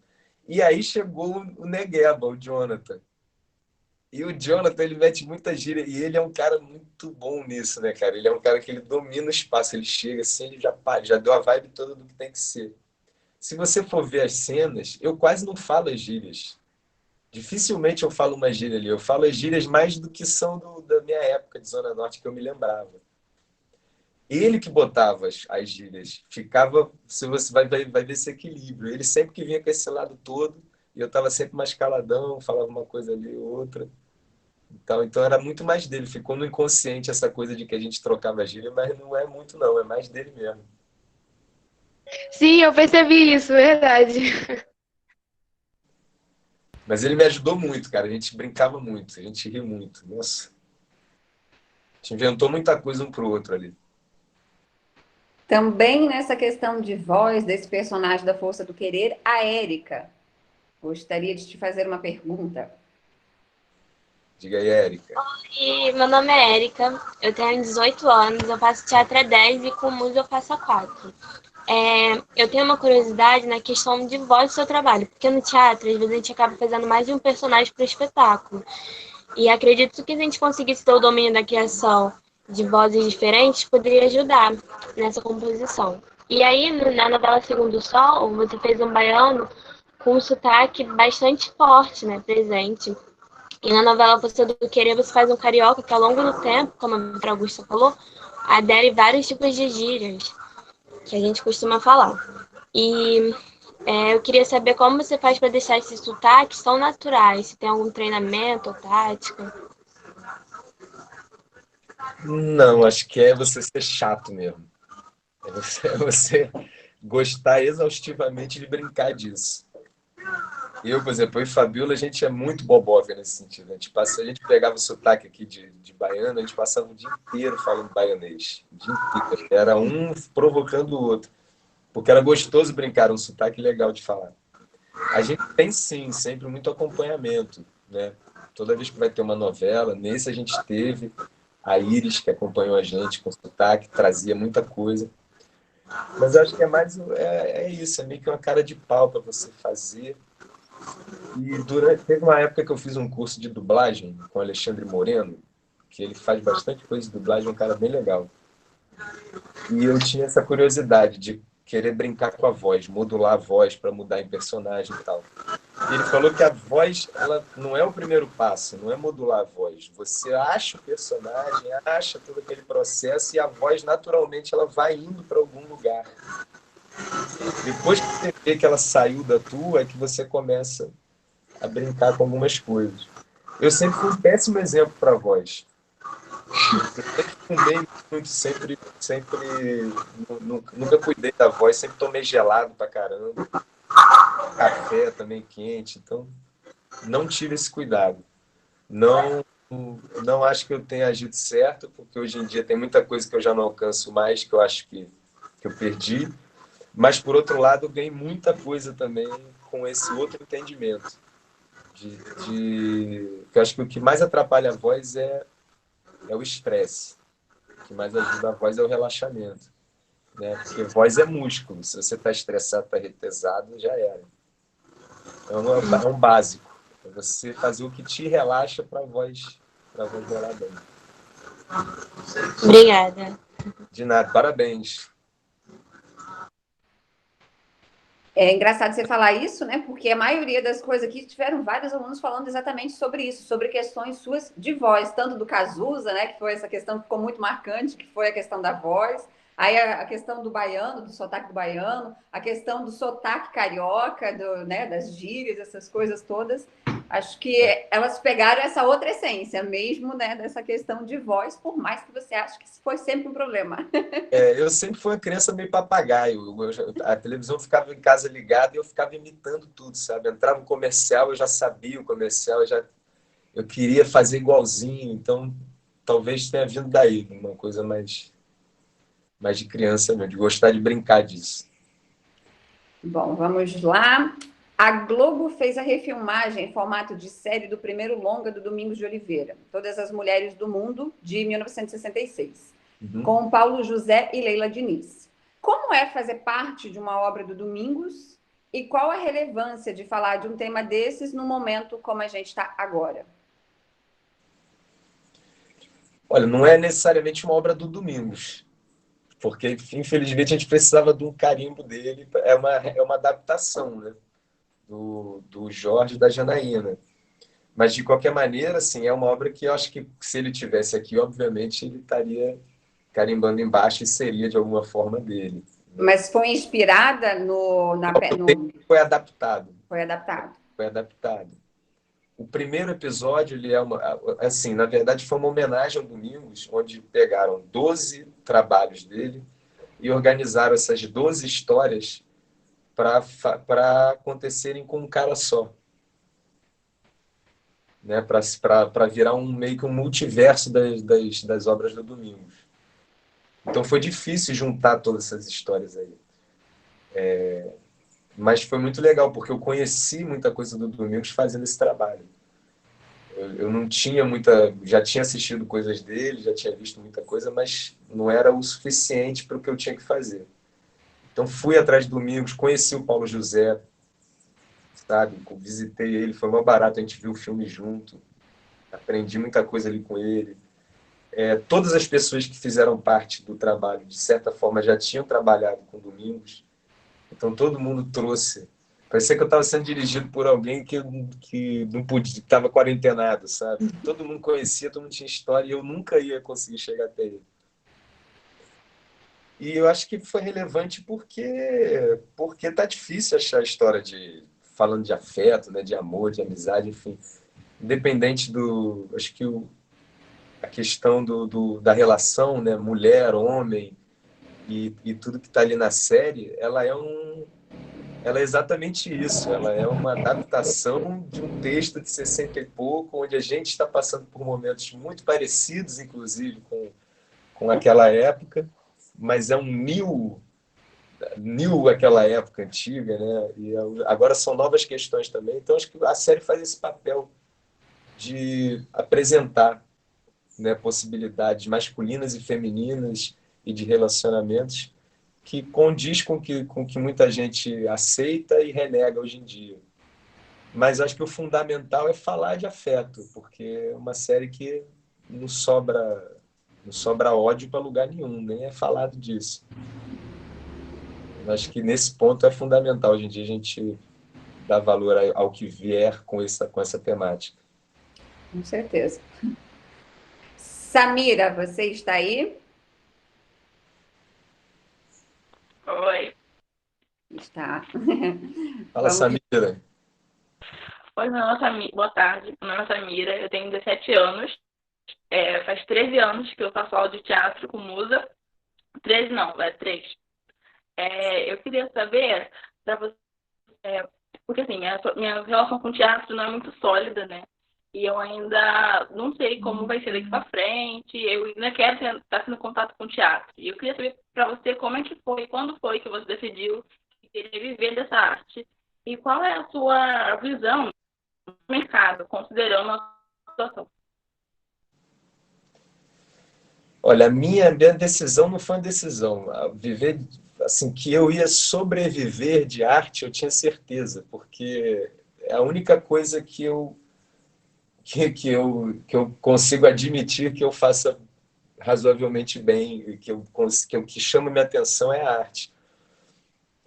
A: E aí chegou o Negueba, o Jonathan. E o Jonathan, ele mete muita gíria. E ele é um cara muito bom nisso, né, cara? Ele é um cara que ele domina o espaço. Ele chega assim, ele já deu a vibe toda do que tem que ser. Se você for ver as cenas, eu quase não falo as gírias. Dificilmente eu falo uma gíria ali. Eu falo as gírias mais do que são da minha época de Zona Norte, que eu me lembrava. Ele que botava as gírias. Ficava, se você vai ver esse equilíbrio. Ele sempre que vinha com esse lado todo, e eu estava sempre mais caladão, falava uma coisa ali, outra. Então era muito mais dele. Ficou no inconsciente essa coisa de que a gente trocava gíria, mas não é muito não, é mais dele mesmo.
D: Sim, eu percebi isso, verdade.
A: Mas ele me ajudou muito, cara. A gente brincava muito, a gente ria muito. Nossa. A gente inventou muita coisa um pro outro ali.
B: Também nessa questão de voz desse personagem da Força do Querer, a Érica. Gostaria de te fazer uma pergunta.
A: Diga aí, Érica.
E: E meu nome é Érica, eu tenho 18 anos, eu faço teatro há 10 e com música eu faço há 4. Eu tenho uma curiosidade na questão de voz do seu trabalho, porque no teatro, às vezes, a gente acaba fazendo mais de um personagem para o espetáculo. E acredito que se a gente conseguisse ter o domínio da criação de vozes diferentes, poderia ajudar nessa composição. E aí, na novela Segundo o Sol, você fez um baiano com um sotaque bastante forte, né, presente. E na novela Força do Querer, você faz um carioca que ao longo do tempo, como a Vitória Augusta falou, adere vários tipos de gírias que a gente costuma falar. E eu queria saber como você faz para deixar esses sotaques tão naturais, se tem algum treinamento ou tática.
A: Não, acho que é você ser chato mesmo. É você gostar exaustivamente de brincar disso. Eu, por exemplo, eu e Fabiola, a gente é muito boboca nesse sentido. A gente pegava o sotaque aqui de baiano, a gente passava o dia inteiro falando baianês. O dia inteiro. Era um provocando o outro. Porque era gostoso brincar, era um sotaque legal de falar. A gente tem, sim, sempre muito acompanhamento, né? Toda vez que vai ter uma novela, nesse a gente teve a Iris, que acompanhou a gente com sotaque, trazia muita coisa. Mas eu acho que é mais isso, é meio que uma cara de pau para você fazer. E teve uma época que eu fiz um curso de dublagem com o Alexandre Moreno, que ele faz bastante coisa de dublagem, um cara bem legal. E eu tinha essa curiosidade de querer brincar com a voz, modular a voz para mudar em personagem e tal. E ele falou que a voz, ela não é o primeiro passo, não é modular a voz. Você acha o personagem, acha todo aquele processo e a voz, naturalmente, ela vai indo para algum lugar. Depois que você vê que ela saiu da tua, é que você começa a brincar com algumas coisas. Eu sempre fui um péssimo exemplo para a voz. Eu sempre fumei muito, nunca cuidei da voz, sempre tomei gelado pra caramba. Café também quente, então não tive esse cuidado. Não, não acho que eu tenha agido certo, porque hoje em dia tem muita coisa que eu já não alcanço mais, que eu acho que eu perdi. Mas, por outro lado, eu ganhei muita coisa também com esse outro entendimento. Eu acho que o que mais atrapalha a voz é o estresse. O que mais ajuda a voz é o relaxamento. Né? Porque voz é músculo. Se você está estressado, está retesado, já era. É um básico. É você fazer o que te relaxa para a voz rolar bem.
E: Obrigada.
A: De nada, parabéns.
B: É engraçado você falar isso, né? Porque a maioria das coisas aqui tiveram vários alunos falando exatamente sobre isso, sobre questões suas de voz, tanto do Cazuza, né? Que foi essa questão que ficou muito marcante, que foi a questão da voz. Aí a questão do baiano, do sotaque do baiano, a questão do sotaque carioca, né, das gírias, essas coisas todas. Acho que elas pegaram essa outra essência mesmo, né, dessa questão de voz, por mais que você ache que isso foi sempre um problema.
A: Eu sempre fui uma criança meio papagaio. A televisão ficava em casa ligada e eu ficava imitando tudo, sabe? Entrava um comercial, eu já sabia o comercial, eu queria fazer igualzinho. Então, talvez tenha vindo daí, uma coisa mais de criança mesmo, de gostar de brincar disso.
B: Bom, vamos lá. A Globo fez a refilmagem em formato de série do primeiro longa do Domingos de Oliveira, Todas as Mulheres do Mundo, de 1966, com Paulo José e Leila Diniz. Como é fazer parte de uma obra do Domingos e qual a relevância de falar de um tema desses no momento como a gente está agora?
A: Olha, não é necessariamente uma obra do Domingos, porque, infelizmente, a gente precisava de um carimbo dele. É uma adaptação, né? Do Jorge e da Janaína. Mas, de qualquer maneira, assim, é uma obra que eu acho que, se ele tivesse aqui, obviamente, ele estaria carimbando embaixo e seria, de alguma forma, dele.
B: Mas foi inspirada
A: Foi adaptado.
B: Foi adaptado.
A: Foi adaptado. O primeiro episódio, ele assim, na verdade, foi uma homenagem ao Domingos, onde pegaram 12 trabalhos dele e organizaram essas 12 histórias para acontecerem com um cara só. Né? Para virar meio que um multiverso das obras do Domingos. Então foi difícil juntar todas essas histórias aí. Mas foi muito legal, porque eu conheci muita coisa do Domingos fazendo esse trabalho. Eu não tinha já tinha assistido coisas dele, já tinha visto muita coisa, mas não era o suficiente para o que eu tinha que fazer. Então fui atrás do Domingos, conheci o Paulo José, sabe? Visitei ele, foi uma barata, a gente viu o filme junto, aprendi muita coisa ali com ele. Todas as pessoas que fizeram parte do trabalho, de certa forma, já tinham trabalhado com Domingos, então todo mundo trouxe. Parecia que eu estava sendo dirigido por alguém que não podia, que estava quarentenado, sabe? Todo mundo conhecia, todo mundo tinha história e eu nunca ia conseguir chegar até ele. E eu acho que foi relevante porque tá difícil achar a história falando de afeto, né, de amor, de amizade, enfim. Independente acho que a questão da relação, né, mulher, homem, e tudo que está ali na série, ela é exatamente isso. Ela é uma adaptação de um texto de 60 e pouco, onde a gente está passando por momentos muito parecidos, inclusive, com aquela época, mas é um new aquela época antiga, né? E agora são novas questões também. Então, acho que a série faz esse papel de apresentar, né, possibilidades masculinas e femininas e de relacionamentos que condiz com que muita gente aceita e renega hoje em dia. Mas acho que o fundamental é falar de afeto, porque é uma série que não sobra, não sobra ódio para lugar nenhum, nem é falado disso. Acho que nesse ponto é fundamental hoje em dia a gente dar valor ao que vier com essa temática.
B: Com certeza. Samira, você está aí?
F: Oi.
B: Está.
A: Fala,
B: Vamos.
A: Samira.
F: Oi, boa tarde. Meu nome é Samira, eu tenho 17 anos. Faz 13 anos que eu faço aula de teatro com Musa. 13 não, 3. Eu queria saber, para você, porque assim, minha relação com o teatro não é muito sólida, né? E eu ainda não sei como vai ser daqui para frente. Eu ainda quero estar tendo contato com o teatro. E eu queria saber para você como é que foi, quando foi que você decidiu que queria viver dessa arte e qual é a sua visão do mercado, considerando a situação.
A: Olha, a minha decisão não foi uma decisão. Viver, assim, que eu ia sobreviver de arte, eu tinha certeza, porque é a única coisa que eu consigo admitir que eu faça razoavelmente bem, e que chama minha atenção é a arte.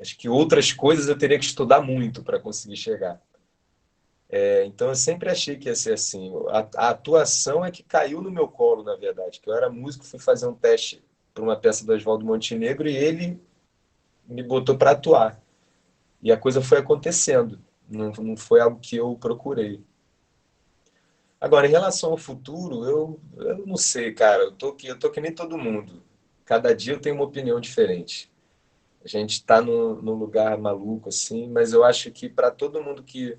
A: Acho que outras coisas eu teria que estudar muito para conseguir chegar. Então eu sempre achei que ia ser assim. A atuação é que caiu no meu colo, na verdade, que eu era músico, fui fazer um teste para uma peça do Oswaldo Montenegro e ele me botou para atuar. E a coisa foi acontecendo, não foi algo que eu procurei. Agora, em relação ao futuro, eu não sei, cara. Eu tô que nem todo mundo. Cada dia eu tenho uma opinião diferente. A gente está num lugar maluco, assim, mas eu acho que para todo mundo que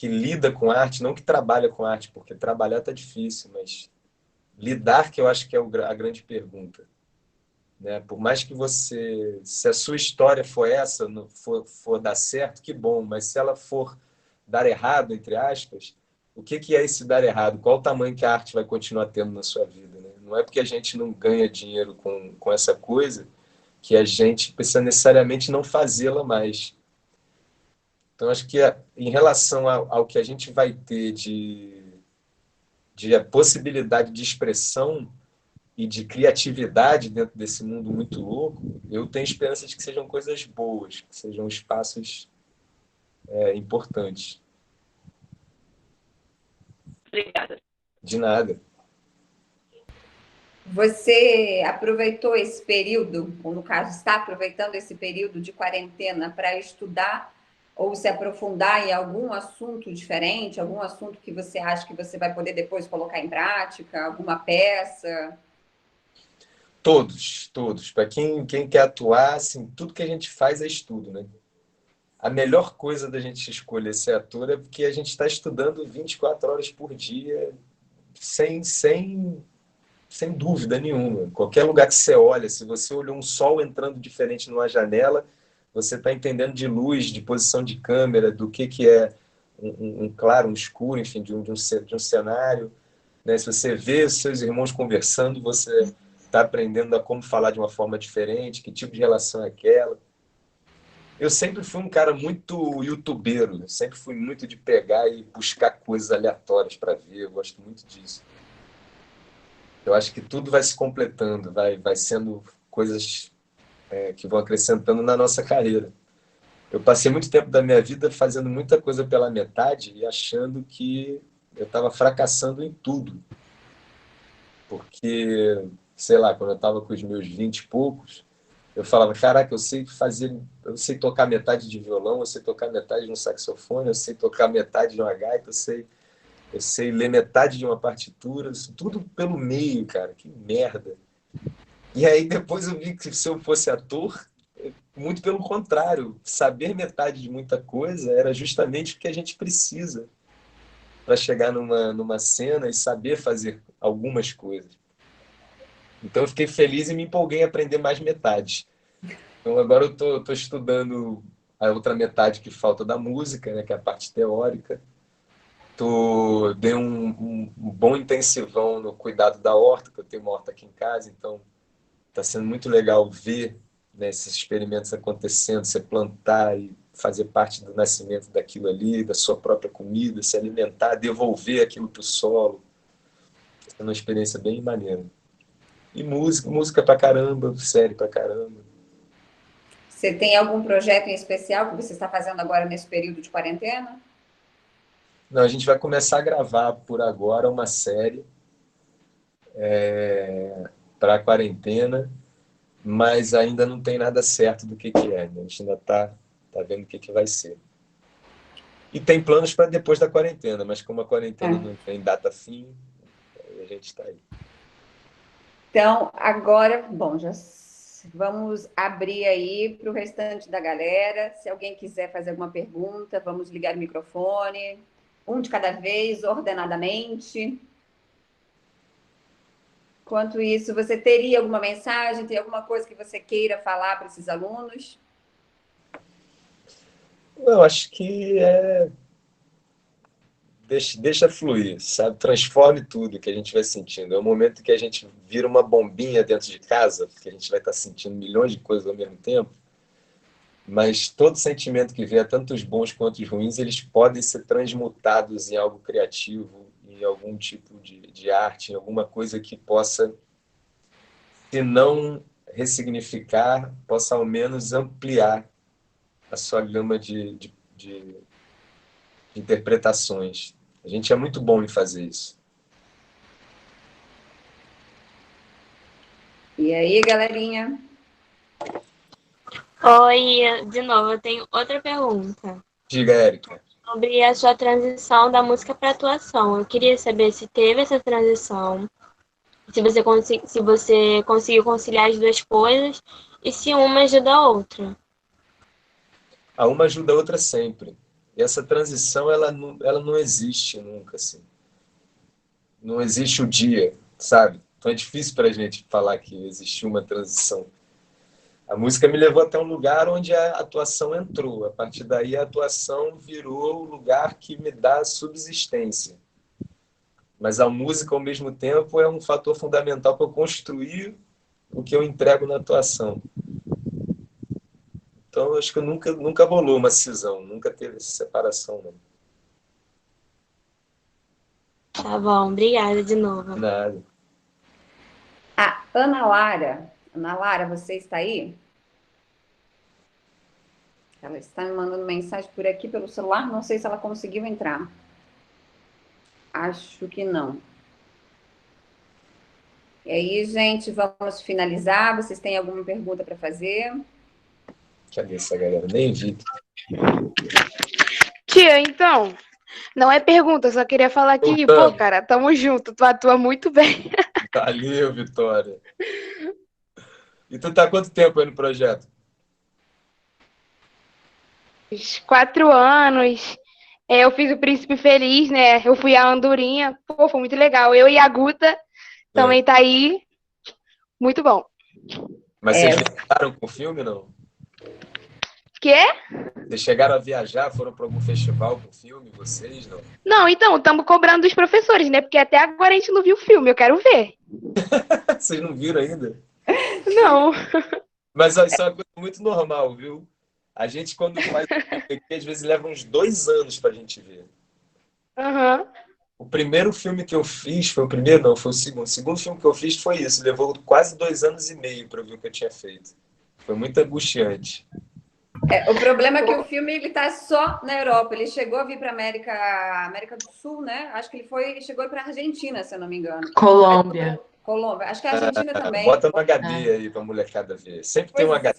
A: lida com arte, não que trabalha com arte, porque trabalhar tá difícil, mas lidar que eu acho que é a grande pergunta, né? Por mais que se a sua história for essa, for dar certo, que bom, mas se ela for dar errado, entre aspas, o que é esse dar errado? Qual o tamanho que a arte vai continuar tendo na sua vida, né? Não é porque a gente não ganha dinheiro com essa coisa que a gente precisa necessariamente não fazê-la mais. Então, acho que em relação ao que a gente vai ter de a possibilidade de expressão e de criatividade dentro desse mundo muito louco, eu tenho esperança de que sejam coisas boas, que sejam espaços importantes.
F: Obrigada.
A: De nada.
B: Você aproveitou esse período, ou no caso, está aproveitando esse período de quarentena para estudar ou se aprofundar em algum assunto diferente, algum assunto que você acha que você vai poder depois colocar em prática, alguma peça?
A: Todos, todos. Para quem quer atuar, assim, tudo que a gente faz é estudo, né? A melhor coisa da gente escolher ser ator é porque a gente está estudando 24 horas por dia, sem dúvida nenhuma. Qualquer lugar que você olha, se você olhou um sol entrando diferente numa janela, você está entendendo de luz, de posição de câmera, do que é um claro, um escuro, enfim, de um cenário. Né? Se você vê os seus irmãos conversando, você está aprendendo a como falar de uma forma diferente, que tipo de relação é aquela. Eu sempre fui um cara muito youtubeiro, sempre fui muito de pegar e buscar coisas aleatórias para ver, eu gosto muito disso. Eu acho que tudo vai se completando, vai sendo coisas que vão acrescentando na nossa carreira. Eu passei muito tempo da minha vida fazendo muita coisa pela metade e achando que eu estava fracassando em tudo. Porque, sei lá, quando eu estava com os meus 20 e poucos, eu falava, caraca, eu sei tocar metade de violão, eu sei tocar metade de um saxofone, eu sei tocar metade de uma gaita, eu sei... eu sei ler metade de uma partitura, tudo pelo meio, cara, que merda. E aí depois eu vi que se eu fosse ator, muito pelo contrário, saber metade de muita coisa era justamente o que a gente precisa para chegar numa cena e saber fazer algumas coisas. Então eu fiquei feliz e me empolguei em aprender mais metade. Então agora eu tô estudando a outra metade que falta da música, né, que é a parte teórica. Dei um bom intensivão no cuidado da horta, que eu tenho uma horta aqui em casa, então está sendo muito legal ver, né, esses experimentos acontecendo, você plantar e fazer parte do nascimento daquilo ali, da sua própria comida, se alimentar, devolver aquilo para o solo. É uma experiência bem maneira. E música pra caramba, série pra caramba.
B: Você tem algum projeto em especial que você está fazendo agora nesse período de quarentena?
A: Não, a gente vai começar a gravar por agora uma série para a quarentena, mas ainda não tem nada certo do que é. Né? A gente ainda tá vendo o que vai ser. E tem planos para depois da quarentena, mas como a quarentena não tem data fim, a gente está aí.
B: Então, agora, bom, já vamos abrir aí para o restante da galera. Se alguém quiser fazer alguma pergunta, vamos ligar o microfone. Um de cada vez, ordenadamente. Enquanto isso, você teria alguma mensagem, tem alguma coisa que você queira falar para esses alunos?
A: Eu acho que deixa fluir, sabe? Transforme tudo que a gente vai sentindo. É o momento que a gente vira uma bombinha dentro de casa, que a gente vai estar sentindo milhões de coisas ao mesmo tempo. Mas todo sentimento que vier, tanto os bons quanto os ruins, eles podem ser transmutados em algo criativo, em algum tipo de arte, em alguma coisa que possa, se não ressignificar, possa ao menos ampliar a sua gama de interpretações. A gente é muito bom em fazer isso.
B: E aí, galerinha?
E: Oi, de novo, eu tenho outra pergunta.
A: Diga, Érica.
E: Sobre a sua transição da música para atuação. Eu queria saber se teve essa transição, se você conseguiu conciliar as duas coisas e se uma ajuda a outra.
A: Uma ajuda a outra sempre. E essa transição, ela não existe nunca, assim. Não existe o dia, sabe? Então é difícil para a gente falar que existiu uma transição. A música me levou até um lugar onde a atuação entrou. A partir daí, a atuação virou o lugar que me dá subsistência. Mas a música, ao mesmo tempo, é um fator fundamental para eu construir o que eu entrego na atuação. Então, eu acho que nunca rolou uma cisão, nunca teve essa separação, não.
E: Tá bom, obrigada de novo.
A: Nada.
B: A Ana Lara. Ana Lara, você está aí? Ela está me mandando mensagem por aqui pelo celular. Não sei se ela conseguiu entrar. Acho que não. E aí, gente, vamos finalizar. Vocês têm alguma pergunta para fazer?
A: Cadê essa galera? Nem vi.
D: Tia, então, não é pergunta, só queria falar que, pô, cara, tamo junto, tu atua muito bem.
A: Valeu, Vitória. E tu tá há quanto tempo aí no projeto?
D: 4 anos. Eu fiz o Príncipe Feliz, né? Eu fui a Andorinha. Pô, foi muito legal. Eu e a Guta também tá aí. Muito bom.
A: Mas vocês viajaram com o filme, não?
D: Quê?
A: Vocês chegaram a viajar? Foram para algum festival com o filme? Vocês, não?
D: Não, então, estamos cobrando dos professores, né? Porque até agora a gente não viu o filme. Eu quero ver.
A: Vocês não viram ainda?
D: Não.
A: Mas ó, isso é uma coisa muito normal, viu? A gente, quando faz o filme aqui, às vezes leva uns 2 anos pra gente ver.
D: Aham.
A: O primeiro filme que eu fiz, foi o primeiro, não, foi o segundo. O segundo filme que eu fiz foi isso. Levou quase 2 anos e meio para ver o que eu tinha feito. Foi muito angustiante.
B: O problema é que o filme ele tá só na Europa. Ele chegou a vir para América do Sul, né? Acho que ele chegou para Argentina, se eu não me engano.
G: Colômbia.
B: Colômbia. Acho que a Argentina também.
A: Bota no HD aí pra molecada ver. Sempre tem um HD.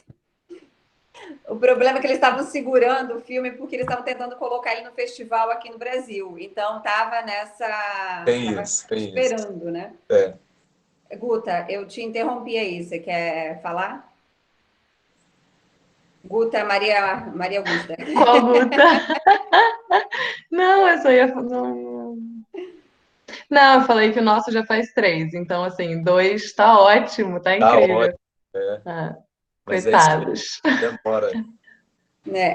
B: O O problema é que eles estavam segurando o filme porque eles estavam tentando colocar ele no festival aqui no Brasil. Então, estava nessa...
A: Tem
B: Tava
A: isso, tem isso.
B: esperando, né?
A: É.
B: Guta, eu te interrompi aí. Você quer falar? Guta, Maria Augusta.
G: Qual Guta? Não, eu só ia. Não, não, eu falei que o nosso já faz 3. Então, assim, 2 tá ótimo, tá
A: Tá
G: incrível.
A: ótimo, é.
G: Ah,
A: Mas é isso aí,
G: coitados.
A: demora.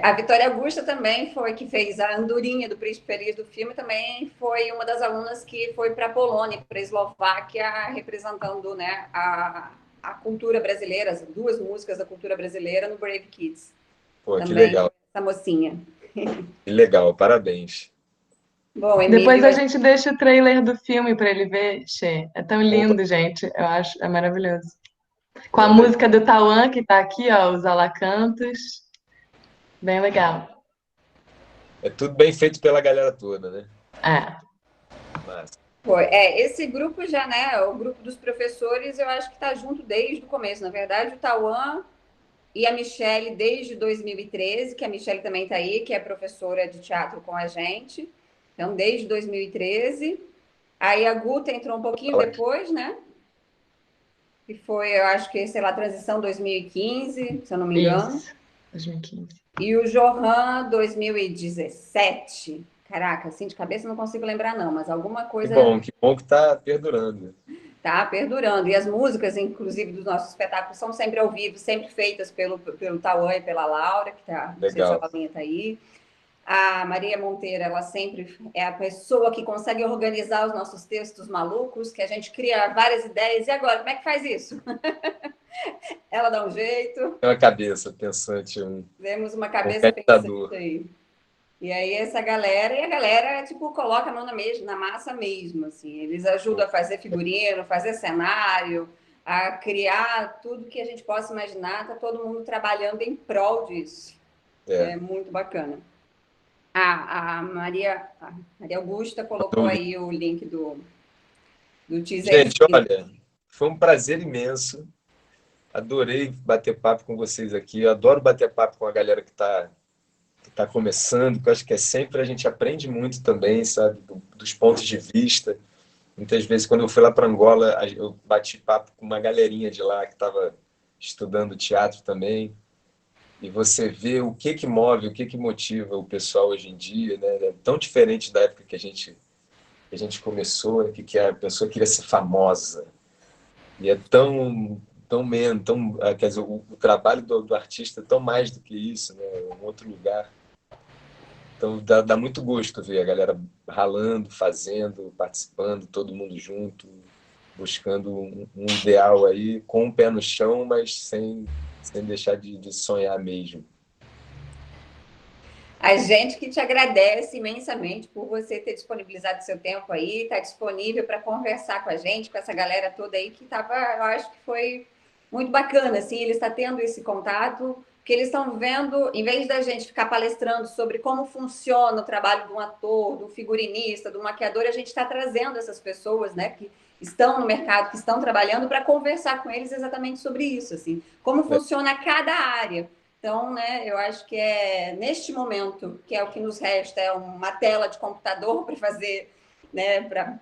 B: A Vitória Augusta também foi que fez a andorinha do Príncipe Feliz do filme, também foi uma das alunas que foi para a Polônia, para a Eslováquia, representando, né, a cultura brasileira, as 2 músicas da cultura brasileira no Brave Kids.
A: Pô, que
B: Também
A: legal.
B: essa mocinha.
A: Que legal, parabéns.
B: Bom,
G: Depois
B: Emílio,
G: a gente deixa o trailer do filme pra ele ver, Che. É tão lindo, gente. Eu acho, é maravilhoso. Com a música do Tauan, que tá aqui, ó, os alacantos. Bem legal.
A: É tudo bem feito pela galera toda, né?
G: É.
A: Massa.
B: foi. Esse grupo já, né, o grupo dos professores, eu acho que está junto desde o começo. Na verdade, o Tauan e a Michelle desde 2013, que a Michelle também está aí, que é professora de teatro com a gente. Então, desde 2013. Aí a Guta entrou um pouquinho depois, né? Que foi, eu acho que, sei lá, transição 2015, se eu não me engano.
G: Isso. 2015.
B: E o Johan, 2017. Caraca, assim de cabeça não consigo lembrar, não, mas alguma coisa
A: Que bom que tá perdurando.
B: tá perdurando. E as músicas, inclusive, dos nossos espetáculos, são sempre ao vivo, sempre feitas pelo Tauan e pela Laura, que tá, não sei se a Laurinha tá aí. A Maria Monteiro, ela sempre é a pessoa que consegue organizar os nossos textos malucos, que a gente cria várias ideias. E agora, como é que faz isso? Ela dá um jeito.
A: É uma cabeça pensante,
B: Temos uma cabeça
A: pensador.
B: pensante aí. E aí essa galera, e a galera, tipo, coloca a mão na massa mesmo, assim. Eles ajudam a fazer figurino, fazer cenário, a criar tudo que a gente possa imaginar. Tá todo mundo trabalhando em prol disso. É muito bacana. A Maria Augusta colocou aí o link do teaser.
A: Gente, olha, foi um prazer imenso. Adorei bater papo com vocês aqui. Eu adoro bater papo com a galera que tá começando, porque eu acho que sempre a gente aprende muito também, sabe? Dos pontos de vista. Muitas vezes, quando eu fui lá para Angola, eu bati papo com uma galerinha de lá que estava estudando teatro também. E você vê o que move, o que motiva o pessoal hoje em dia, né? É tão diferente da época que a gente começou, né? Que a pessoa queria ser famosa. E é tão menos, quer dizer, o trabalho do artista é tão mais do que isso, né? É um outro lugar. Então dá muito gosto ver a galera ralando, fazendo, participando, todo mundo junto, buscando um ideal aí, com o pé no chão, mas sem deixar de sonhar mesmo.
B: A gente que te agradece imensamente por você ter disponibilizado seu tempo aí, tá disponível para conversar com a gente, com essa galera toda aí que estava, eu acho que foi muito bacana, assim, eles estão tendo esse contato, que eles estão vendo, em vez da gente ficar palestrando sobre como funciona o trabalho de um ator, do figurinista, do maquiador, a gente está trazendo essas pessoas, né, que estão no mercado, que estão trabalhando, para conversar com eles exatamente sobre isso, assim, como funciona cada área. Então, né, eu acho que é neste momento, que é o que nos resta, é uma tela de computador para fazer, né, para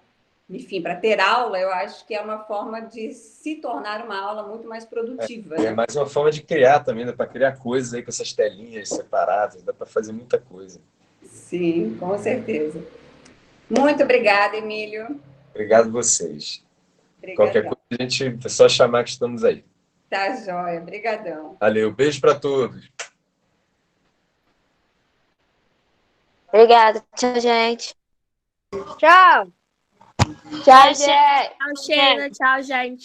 B: ter aula, eu acho que é uma forma de se tornar uma aula muito mais produtiva.
A: É mais uma forma de criar também, né, para criar coisas aí com essas telinhas separadas, dá para fazer muita coisa.
B: Sim, com certeza. Muito obrigada, Emílio.
A: Obrigado a vocês.
B: Obrigadão.
A: Qualquer coisa, a gente é só chamar que estamos aí.
B: Tá joia, obrigadão.
A: Valeu, beijo para todos.
C: Obrigada. Tchau, gente.
D: Tchau!
C: Tchau,
E: Tchau,
C: gente.
H: Tchau, Sheila. Tchau, gente.